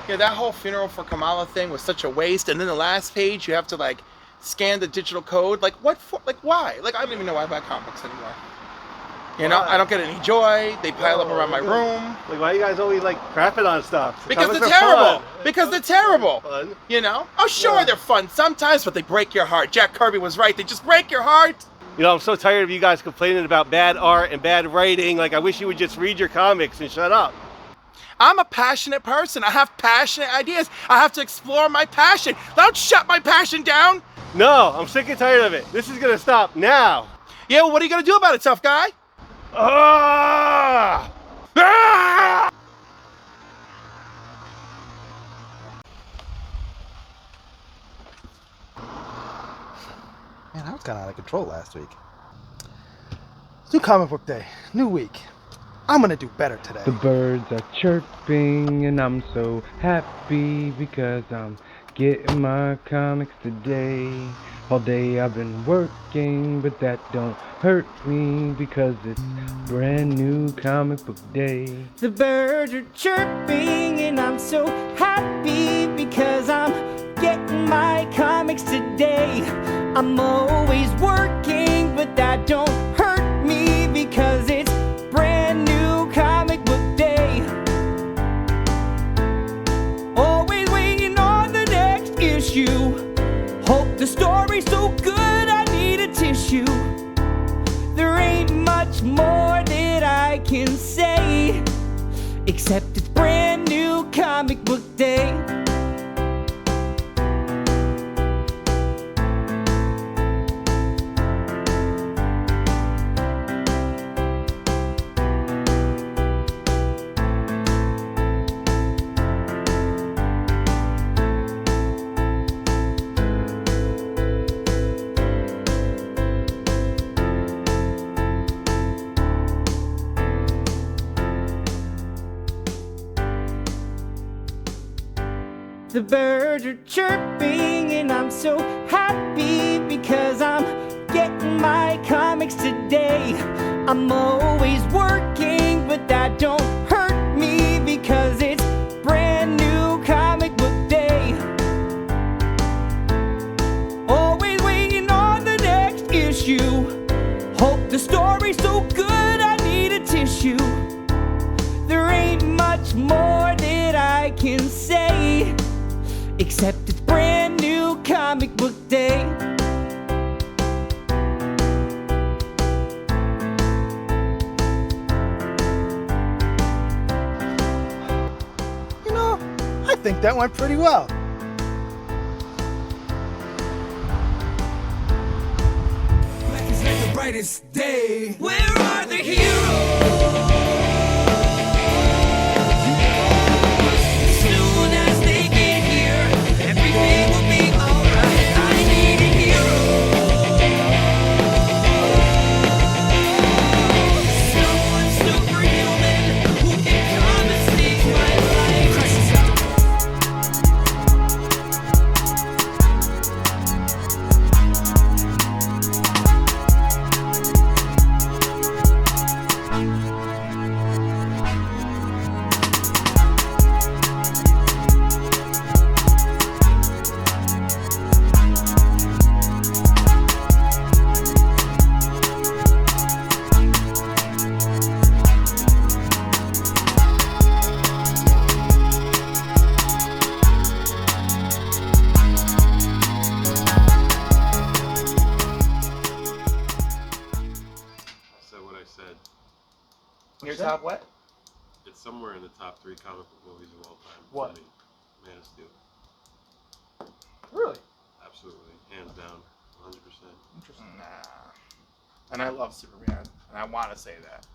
Yeah, that whole funeral for Kamala thing was such a waste. And then the last page, you have to like scan the digital code. Like what for? Like why? Like I don't even know why I buy comics anymore. You know, I don't get any joy. They pile up around my room. Like, why you guys always like crapping on stuff? Because they're terrible. Fun. Because they're terrible. Fun. You know? Oh, sure, they're fun sometimes, but they break your heart. Jack Kirby was right. They just break your heart. You know, I'm so tired of you guys complaining about bad art and bad writing. Like, I wish you would just read your comics and shut up. I'm a passionate person. I have passionate ideas. I have to explore my passion. Don't shut my passion down. No, I'm sick and tired of it. This is gonna stop now. Yeah, well, what are you gonna do about it, tough guy? Ah! Ah! Man, I was kind of out of control last week. It's new comic book day, new week. I'm gonna do better today. The birds are chirping and I'm so happy because I'm getting my comics today. All day I've been working, but that don't hurt me because it's brand new comic book day. The birds are chirping and I'm so happy because I'm getting my comics today. I'm always working, but that don't hurt me because it's brand new comic book day. Always waiting on the next issue. Hope the story's so good I need a tissue. There ain't much more that I can say, except it's brand new comic book day. The birds are chirping and I'm so happy because I'm getting my comics today. I'm always working, but that don't hurt me because it's brand new comic book day. Always waiting on the next issue. Hope the story's so good I need a tissue. There ain't much more that I can say, except it's brand new comic book day. You know, I think that went pretty well. Black is like the brightest day. Where are the heroes? Your top what? It's somewhere in the top 3 comic book movies of all time. What? For me. Man of Steel. Really? Absolutely. Hands down. 100%. Interesting. Nah. And I love Superman, and I want to say that.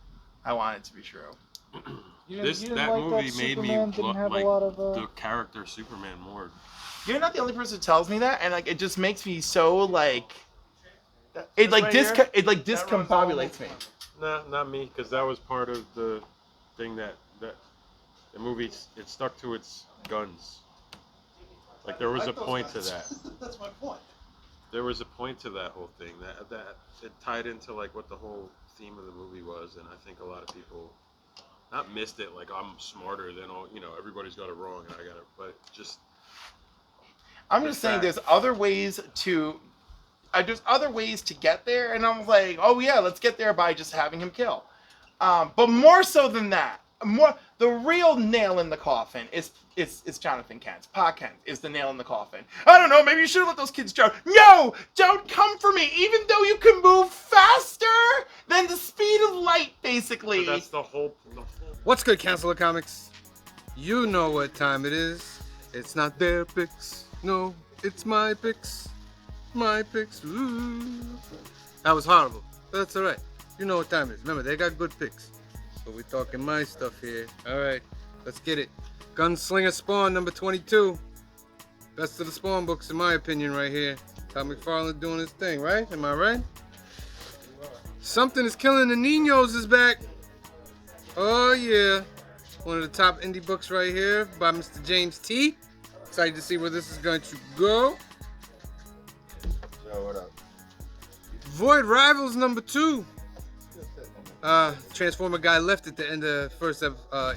I want it to be true. That movie made me like the character Superman more. You're not the only person who tells me that, and like it just makes me so like it like discombobulates me. Nah, not me, because that was part of the thing that the movie, it stuck to its guns. Like there was a point to that. That's my point. There was a point to that whole thing. That it tied into like what the whole theme of the movie was, and I think a lot of people not missed it like I'm smarter than all, everybody's got it wrong and I got it, but just. I'm just saying there's other ways to get there, and I'm like, oh yeah, let's get there by just having him kill. But more so than that, the real nail in the coffin is Jonathan Kent. Pa Kent is the nail in the coffin. I don't know, maybe you should have let those kids drown. No, don't come for me, even though you can move faster than the speed of light, basically. But that's the whole. What's good, Council of Comics? You know what time it is. It's not their picks. No, it's my picks. My picks. Ooh. That was horrible. But that's alright. You know what time it is. Remember, they got good picks. So we're talking my stuff here. Alright, let's get it. Gunslinger Spawn number 22. Best of the Spawn books, in my opinion, right here. Todd McFarlane doing his thing, right? Am I right? Something is Killing the Niños is back. Oh yeah. One of the top indie books right here by Mr. James T. Excited to see where this is going to go. Yo, what up? Void Rivals number 2. Transformer guy left at the end of the first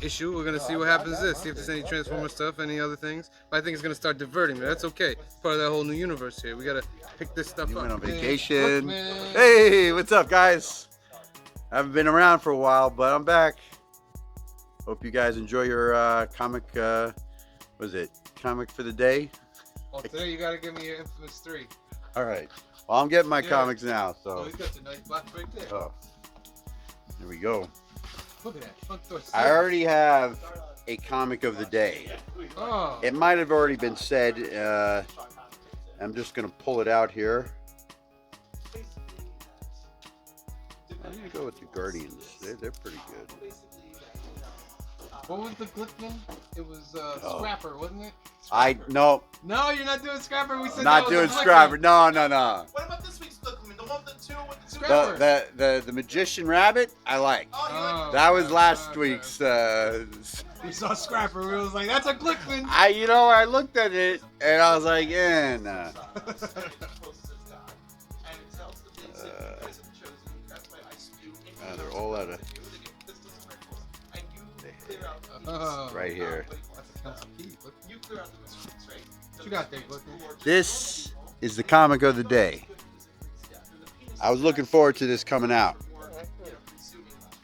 issue. We're gonna see what happens this. See if there's any Transformer stuff, any other things. But I think it's gonna start diverting, but that's okay. Part of that whole new universe here. We gotta pick this stuff You up. went on vacation. Man. Hey, what's up, guys? I haven't been around for a while, but I'm back. Hope you guys enjoy your comic. What is it? Comic for the day. Oh, today you gotta give me your Infamous 3. All right. Well, I'm getting my Yeah. comics now, Oh, so. he's got the nice box right there. Oh, here we go. Look at that. Front door. I already have a comic of the day. Oh. It might have already been said. I'm just gonna pull it out here. I'm gonna go with the Guardians. They're pretty good. What was the Glickman? It was Scrapper, wasn't it? No, No, you're not doing Scrapper. We said not that was doing a Glickman. Scrapper. No. What about this week's Glickman? The one with the two with the two Scrapper. The Magician Rabbit, I like. Oh, That was okay, last okay. week's. We saw Scrapper. We was like, that's a Glickman. I looked at it and I was like, nah. They're all out of Oh. right here. That's a council key. What you got there, Glickman? This is the comic of the day. I was looking forward to this coming out.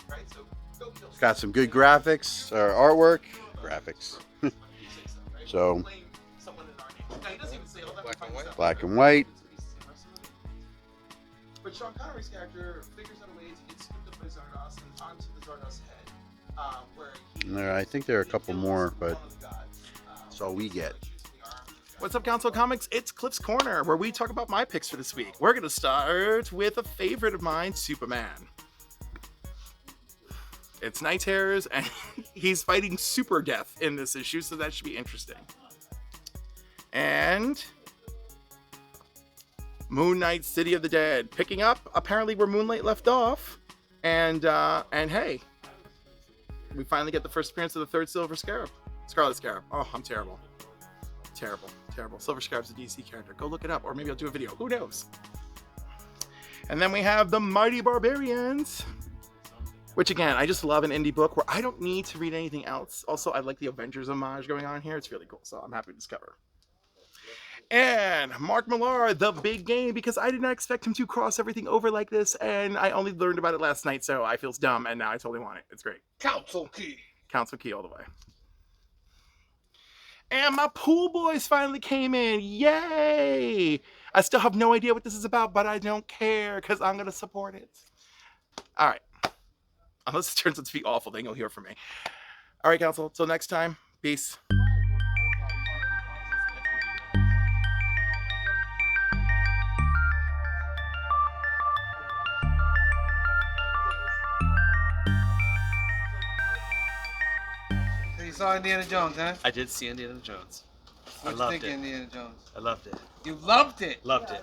It's got some good graphics or artwork. Graphics. So, black and white. But Sean Connery's character figures out a way to get scooped up by Zardos and onto the Zardos head, where he... I think there are a couple more, but that's all we get. What's up, Council Comics? It's Cliff's Corner, where we talk about my picks for this week. We're going to start with a favorite of mine, Superman. It's Night Terrors, and he's fighting super death in this issue, so that should be interesting. And Moon Knight, City of the Dead, picking up apparently where Moonlight left off, and hey, we finally get the first appearance of the third Scarlet Scarab. Oh, I'm terrible. Silver Scarab's a DC character. Go look it up, or maybe I'll do a video. Who knows? And then we have the Mighty Barbarians, which again, I just love an indie book where I don't need to read anything else. Also, I like the Avengers homage going on here. It's really cool, so I'm happy to discover. And Mark Millar, The Big Game, because I did not expect him to cross everything over like this, and I only learned about it last night, so I feel dumb, and now I totally want it. It's great. Council Key all the way. And my Pool Boys finally came in. Yay! I still have no idea what this is about, but I don't care, because I'm going to support it. All right. Unless it turns out to be awful, then you'll hear from me. All right, Council. Till next time. Peace. So you saw Indiana Jones, huh? I did see Indiana Jones. What you think of Indiana Jones? I loved it. You loved it. Loved it.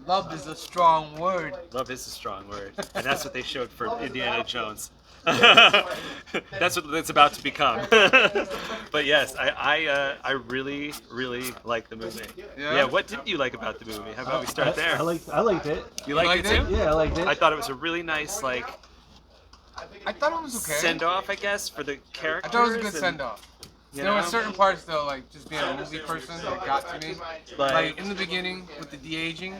Loved is a strong word. Love is a strong word, and that's what they showed for Indiana Jones. That's what it's about to become. But yes, I really like the movie. Yeah. What didn't you like about the movie? How about we start there? I liked it. You liked it too? Yeah, I liked it. I thought it was a really nice, I thought it was okay. send off, I guess, for the I characters. thought it was a good send off. You There were know? certain parts though, like just being a movie person, that got to me. Like in the beginning with the de-aging,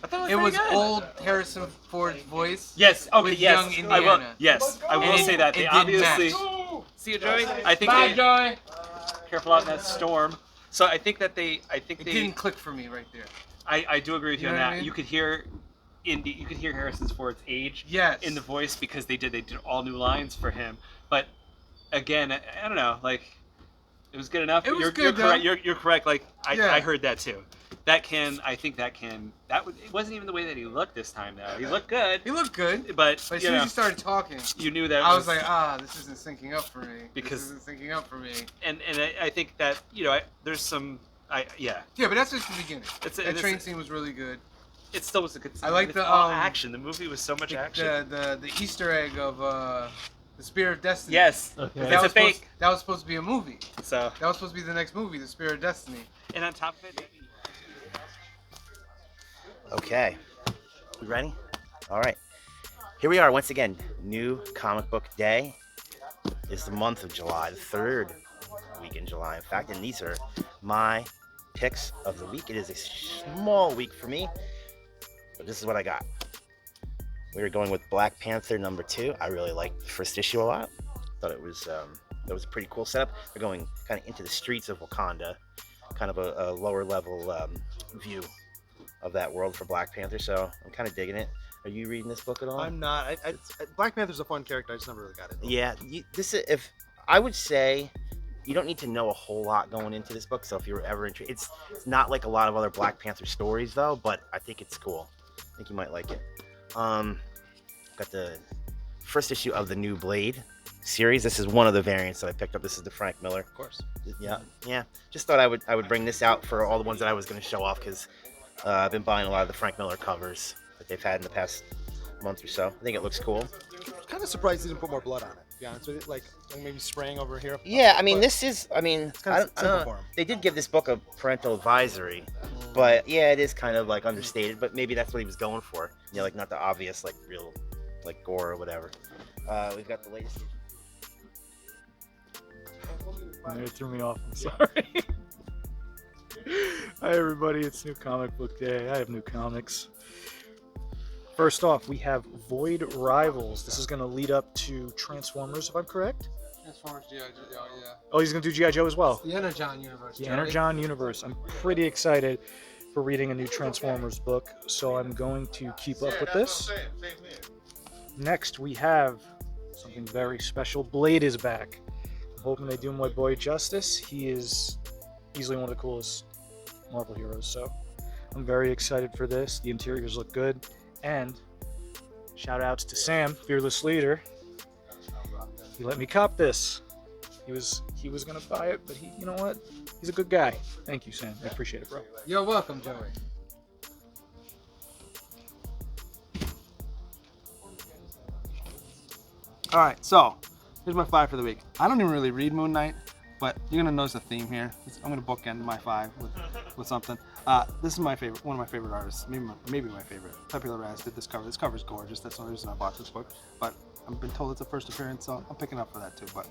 I thought it was pretty good. old Harrison Ford's voice. Yes. Okay. with Yes. young Indiana. I will And say that they it didn't obviously. match. See you, Joey. I think Bye, they Joey. careful out in that storm. So I think that they. It didn't click for me right there. I do agree with you You on know what that. I mean? You could hear. You could hear Harrison Ford's age Yes. in the voice because they did all new lines for him. But again, I don't know, like it was good enough. It was you're good, correct. though. You're correct. Like Yeah. I heard that too. I think that it wasn't even the way that he looked this time though. He looked good. He looked good. But As you soon know, as you started talking, you knew that I was like, this isn't syncing up for me. Because- this isn't syncing up for me. and I think that there's some yeah. Yeah, but that's just the beginning. It's That train scene was really good. It still was a good. I like it's the, all um, action. The movie was so much action. The Easter egg of the Spear of Destiny. Yes, That it's a was fake. that was supposed to be a movie. So That was supposed to be the next movie, The Spear of Destiny. and on top of it. Okay. We ready? All right. Here we are once again. New comic book day is the month of July, the third week in July. In fact, and these are my picks of the week. It is a small week for me, but this is what I got. We were going with Black Panther #2. I really liked the first issue a lot. Thought it was that was a pretty cool setup. They're going kind of into the streets of Wakanda, kind of a lower level view of that world for Black Panther. So I'm kind of digging it. Are you reading this book at all? I'm not. Black Panther's a fun character. I just never really got into it. Yeah, if I would say you don't need to know a whole lot going into this book. So if you're ever interested, it's not like a lot of other Black Panther stories though, but I think it's cool. I think you might like it. Got the first issue of the New Blade series. This is one of the variants that I picked up. This is the Frank Miller. Of course. Yeah. Just thought I would bring this out for all the ones that I was going to show off because I've been buying a lot of the Frank Miller covers that they've had in the past month or so. I think it looks cool. Kind of surprised they didn't put more blood on it. To be honest with you, like maybe spraying over here. Yeah, I mean, But this is. I mean, it's kind of I don't simple know. for 'em. They did give this book a parental advisory, but yeah, it is kind of like understated. But maybe that's what he was going for. You know, like not the obvious, like real, like gore or whatever. We've got the latest. It threw me off. I'm sorry. Hi everybody, it's New Comic Book Day. I have new comics. First off, we have Void Rivals. This is going to lead up to Transformers, if I'm correct. Transformers, G.I. Joe, yeah. Oh, he's going to do G.I. Joe as well. The Energon universe. The Johnny. Energon universe. I'm pretty excited for reading a new Transformers book, so I'm going to keep up with this. Next, we have something very special. Blade is back. I'm hoping they do my boy justice. He is easily one of the coolest Marvel heroes, so I'm very excited for this. The interiors look good, and shout outs to Sam, Fearless Leader. He let me cop this. He was gonna buy it, but you know what? He's a good guy. Thank you, Sam. I appreciate it, bro. You're welcome, Joey. All right, so here's my 5 for the week. I don't even really read Moon Knight, but you're gonna notice a theme here. I'm gonna bookend my 5 with something. This is my favorite, one of my favorite artists, maybe my favorite. Pepe Larraz did this cover. This cover's gorgeous. That's the only reason I bought this book. But I've been told it's a first appearance, so I'm picking up for that too. But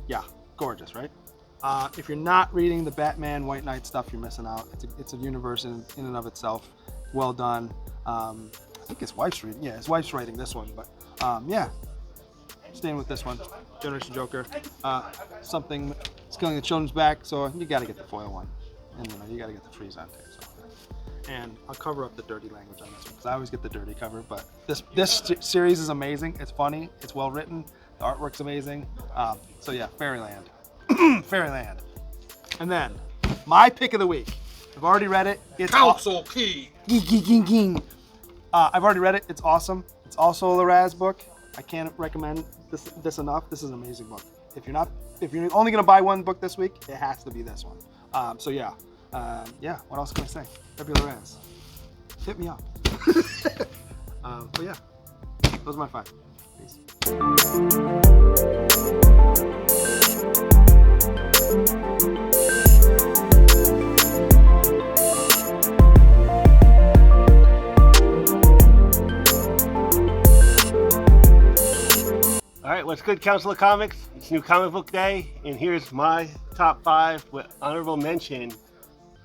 yeah, gorgeous, right? If you're not reading the Batman White Knight stuff, you're missing out. It's a universe in and of itself. Well done. I think his wife's reading. Yeah, his wife's writing this one. But yeah, staying with this one. Generation Joker. Something is killing the children's back, so you got to get the foil one, and you got to get the freeze on tape. So. And I'll cover up the dirty language on this one because I always get the dirty cover. But this series is amazing. It's funny. It's well written. The artwork's amazing. So yeah, Fairyland. Fairyland. And then my pick of the week. I've already read it. It's Council Key. I've already read it. It's awesome. It's also a Larraz book. I can't recommend this enough. This is an amazing book. If you're only gonna buy one book this week, it has to be this one. So yeah, What else can I say? Pepe Larraz, hit me up. But yeah, those are my 5. Peace. What's good, Council of Comics? It's New Comic Book Day, and here's my top 5 with honorable mention: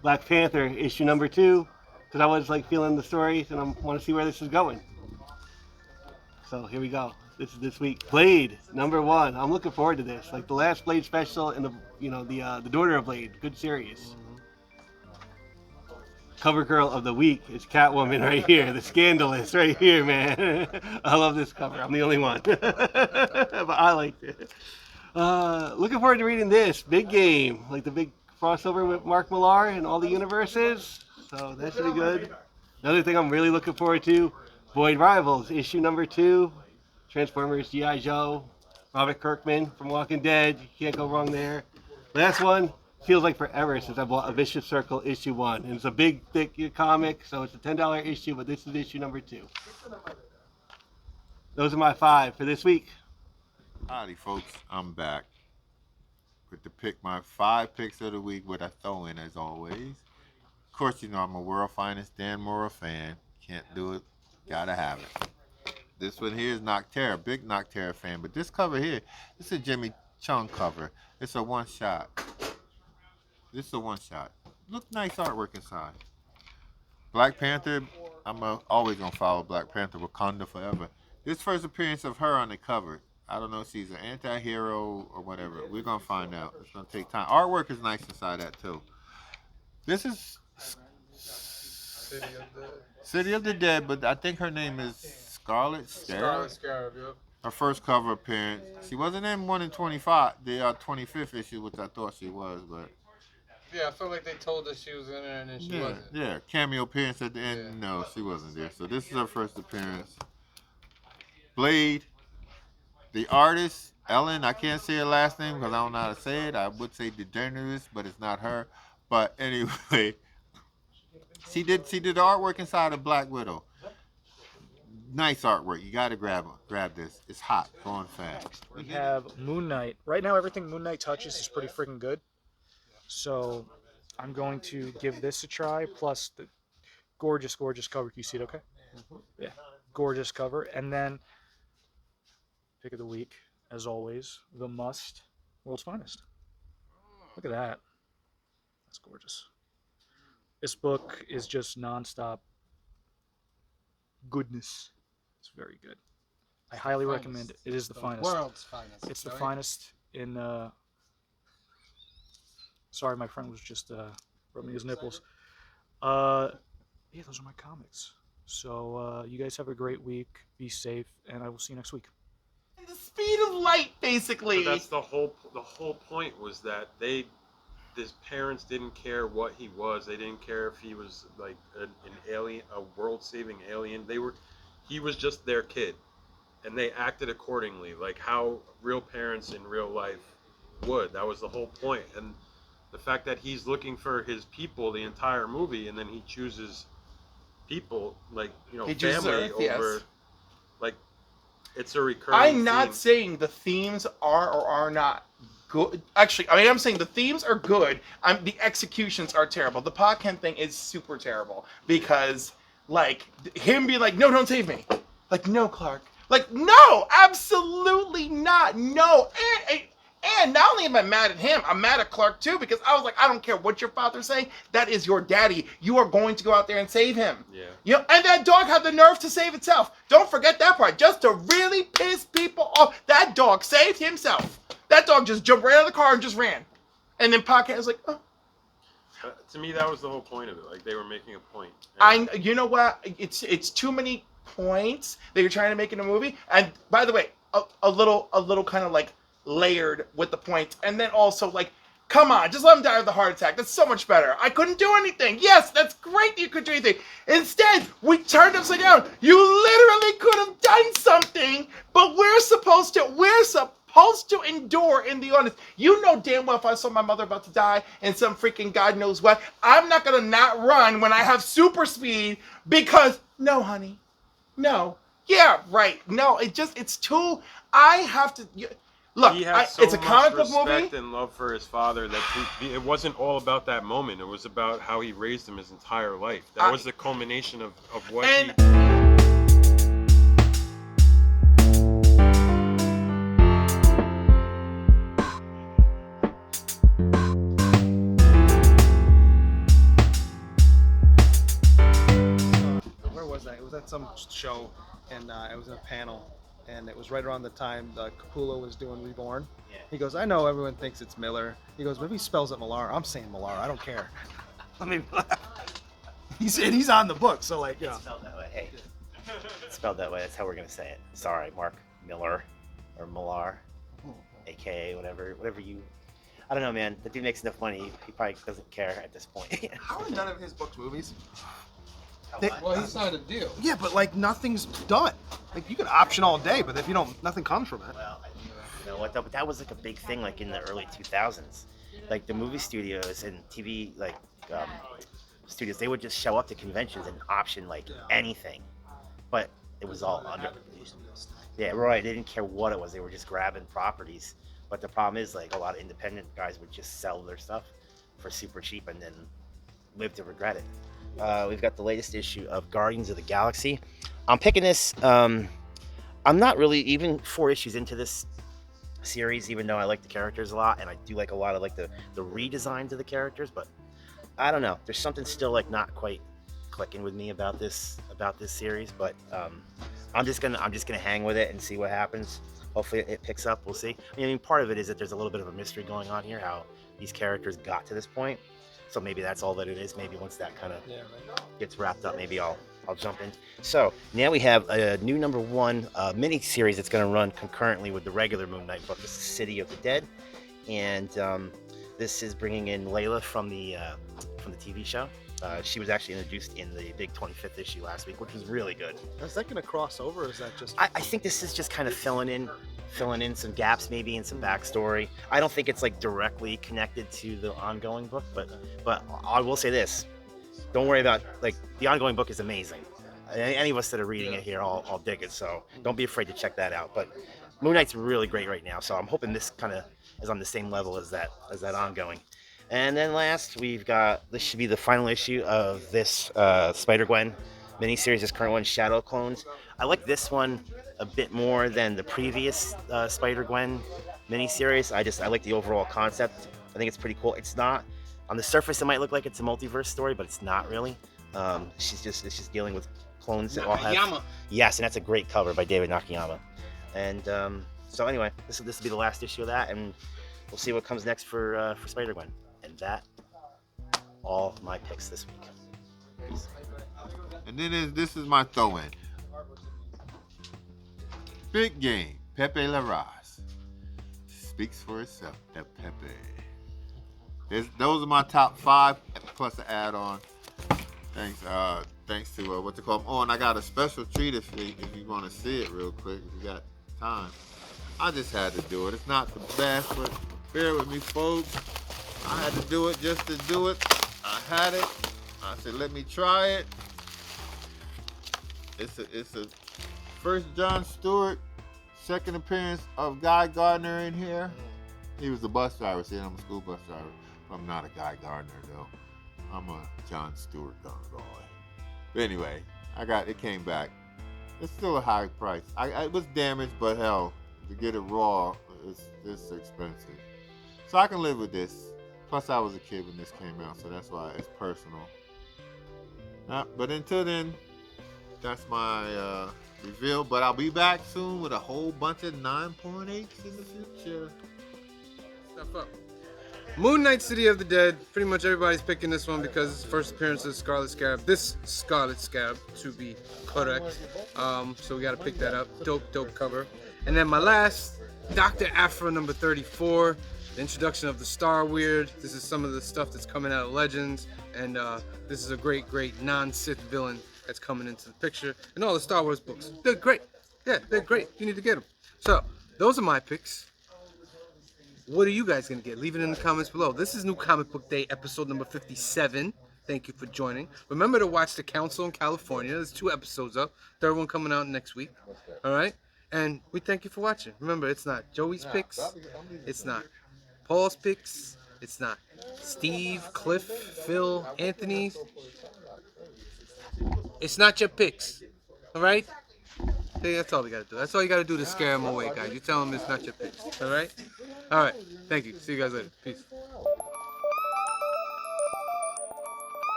Black Panther issue number 2, because I was like feeling the stories and I want to see where this is going. So here we go. This is this week. Blade number 1. I'm looking forward to this. Like the last Blade special and the daughter of Blade. Good series. Cover girl of the week is Catwoman right here, the Scandalous right here, man. I love this cover. I'm the only one, but I liked it. Looking forward to reading this big game, like the big crossover with Mark Millar and all the universes. So that should be good. Another thing I'm really looking forward to: Void Rivals issue number 2, Transformers G.I. Joe, Robert Kirkman from Walking Dead. You can't go wrong there. Last one. Feels like forever since I bought a Vicious Circle issue 1. And it's a big, thick comic, so it's a $10 issue, but this is issue number 2. Those are my 5 for this week. Howdy, folks. I'm back with my 5 picks of the week, what I throw in as always. Of course, you know I'm a world finest Dan Mora fan. Can't do it. Gotta have it. This one here is Noctera, big Noctera fan. But this cover here, this is a Jimmy Chung cover. It's a one-shot. This is a one-shot. Look, nice artwork inside. Black Panther, I'm always going to follow Black Panther, Wakanda forever. This first appearance of her on the cover. I don't know if she's an anti-hero or whatever. We're going to find out. It's going to take time. Artwork is nice inside that, too. This is City of the Dead, but I think her name is Scarlet Scarab. Scarab, yep. Her first cover appearance. She wasn't in 1 in 25, the 25th issue, which I thought she was, but... Yeah, I felt like they told us she was in there and then she wasn't. Yeah, cameo appearance at the end. Yeah. No, she wasn't there. So this is her first appearance. Blade, the artist, Ellen, I can't say her last name because I don't know how to say it. I would say DeGeneres, but it's not her. But anyway, she did the artwork inside of Black Widow. Nice artwork. You got to grab this. It's hot, going fast. We have Moon Knight. Right now, everything Moon Knight touches is pretty freaking good. So I'm going to give this a try, plus the gorgeous, gorgeous cover. Can you see it okay? Yeah, gorgeous cover. And then, pick of the week, as always, the must, World's Finest. Look at that. That's gorgeous. This book is just nonstop goodness. It's very good. I highly recommend it. It is the finest. World's finest. It's the finest in... Sorry, my friend was just rubbing his nipples. Yeah, those are my comics. So you guys have a great week. Be safe, and I will see you next week. The speed of light, basically. But that's the whole point was that his parents didn't care what he was. They didn't care if he was like an alien, a world-saving alien. He was just their kid, and they acted accordingly, like how real parents in real life would. That was the whole point. And the fact that he's looking for his people the entire movie, and then he chooses people like family Earth, over, yes. Like it's a recurring. I'm not theme. saying the themes are or are not good. Actually, I mean I'm saying the themes are good. The executions are terrible. The Pa Kent thing is super terrible because like him being like, no, don't save me. Like no, Clark. Like no, absolutely not. No, and not only am I mad at him, I'm mad at Clark too because I was like, I don't care what your father's saying. That is your daddy. You are going to go out there and save him. Yeah. You know, and that dog had the nerve to save itself. Don't forget that part. Just to really piss people off. That dog saved himself. That dog just jumped right out of the car and just ran. And then Podcast was like, oh. To me, that was the whole point of it. Like they were making a point. You know what? It's too many points that you're trying to make in a movie. And by the way, a little kind of like layered with the points, and then also like, come on, just let him die of the heart attack. That's so much better. I couldn't do anything. Yes, that's great that you could do anything. Instead, we turned upside down. You literally could have done something, but we're supposed to endure in the audience. You know damn well if I saw my mother about to die and some freaking God knows what, I'm not gonna not run when I have super speed because no, honey, no, yeah, right, no, it's too. I have to. Look, he had so it's a comic book respect movie. and love for his father that it wasn't all about that moment. It was about how he raised him his entire life. That was the culmination of what he... was that? It was at some show, and it was in a panel, and it was right around the time Capullo was doing Reborn. Yeah. He goes, I know everyone thinks it's Miller. He goes, maybe he spells it Millar. I'm saying Millar. I don't care. I mean, he's on the book, so like, yeah. It's spelled that way. Hey, it's spelled that way. That's how we're gonna say it. Sorry, Mark Miller, or Millar, aka whatever you. I don't know, man. The dude makes enough money. He probably doesn't care at this point. How are none of his books movies? Well, he signed a deal. Yeah, but like nothing's done. Like you could option all day, but if you don't, nothing comes from it. Well, you know what though? But that was like a big thing, like in the early 2000s. Like the movie studios and TV studios, they would just show up to conventions and option like anything, but it was all under. Yeah, right. They didn't care what it was. They were just grabbing properties. But the problem is, like, a lot of independent guys would just sell their stuff for super cheap and then live to regret it. We've got the latest issue of Guardians of the Galaxy. I'm picking this. I'm not really even 4 issues into this series, even though I like the characters a lot, and I do like a lot of like the redesigns of the characters. But I don't know. There's something still like not quite clicking with me about this series. But I'm just gonna hang with it and see what happens. Hopefully it picks up. We'll see. I mean, part of it is that there's a little bit of a mystery going on here, how these characters got to this point. So maybe that's all that it is. Maybe once that kind of gets wrapped up, maybe I'll jump in. So now we have a new #1 mini series that's going to run concurrently with the regular Moon Knight book. This is City of the Dead, and this is bringing in Layla from the TV show. She was actually introduced in the big 25th issue last week, which was really good. Is that going to cross over, or is that just? I think this is just kind of filling in some gaps, maybe in some backstory. I don't think it's like directly connected to the ongoing book, but I will say this: don't worry about like the ongoing book is amazing. Any of us that are reading it here, I'll dig it. So don't be afraid to check that out. But Moon Knight's really great right now, so I'm hoping this kind of is on the same level as that ongoing. And then last, we've got, this should be the final issue of this Spider-Gwen miniseries, this current one, Shadow Clones. I like this one a bit more than the previous Spider-Gwen miniseries. I like the overall concept. I think it's pretty cool. It's not, on the surface, it might look like it's a multiverse story, but it's not really. It's just dealing with clones that all have. Yes, and that's a great cover by David Nakayama. And so anyway, this will be the last issue of that, and we'll see what comes next for Spider-Gwen. And that, all my picks this week. Peace. And then this is my throw-in. Big Game, Pepe Larraz. Speaks for itself, that Pepe. Those are my top 5, plus an add-on. Thanks to what they call them. Oh, and I got a special treat if you want to see it real quick, if you got time. I just had to do it. It's not the best, but bear with me, folks. I had to do it just to do it. I had it. I said, let me try it. It's a first John Stewart, second appearance of Guy Gardner in here. He was a bus driver, see, I'm a school bus driver. I'm not a Guy Gardner though. I'm a John Stewart kind of guy. But anyway, it came back. It's still a high price. It was damaged, but hell, to get it raw, it's expensive. So I can live with this. Plus, I was a kid when this came out, so that's why it's personal. But until then, that's my reveal. But I'll be back soon with a whole bunch of 9.8s in the future. Stuff up. Moon Knight, City of the Dead. Pretty much everybody's picking this one because it's first appearance of Scarlet Scarab. This Scarlet Scarab, to be correct. So we got to pick that up. Dope cover. And then my last, Dr. Aphra number 34. The introduction of the Star Weird. This is some of the stuff that's coming out of Legends, and this is a great non-Sith villain that's coming into the picture. And all the Star Wars books, they're great. Yeah, they're great. You need to get them. So those are my picks. What are you guys gonna get? Leave it in the comments below. This is New Comic Book Day, episode number 57. Thank you for joining. Remember to watch The Council in California. There's 2 episodes up. 3rd one coming out next week. All right. And we thank you for watching. Remember, it's not Joey's picks. It's not Paul's picks. It's not Steve, Cliff, Phil, Anthony. It's not your picks. All right? Hey, that's all we got to do. That's all you got to do to scare them away, guys. You tell them it's not your picks. All right? All right. Thank you. See you guys later. Peace.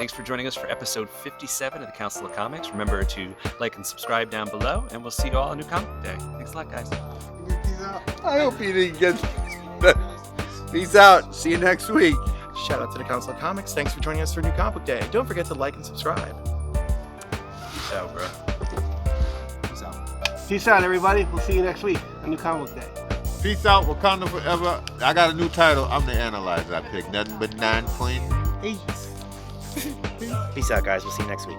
Thanks for joining us for episode 57 of the Council of Comics. Remember to like and subscribe down below, and we'll see you all on New Comic Day. Thanks a lot, guys. I hope you didn't get. Peace out. See you next week. Shout out to the Council of Comics. Thanks for joining us for New Comic Book Day. Don't forget to like and subscribe. Peace out, bro. Peace out. Peace out, everybody. We'll see you next week on New Comic Book Day. Peace out, Wakanda forever. I got a new title. I'm the analyzer. I picked nothing but 9.8. Peace out, guys. We'll see you next week.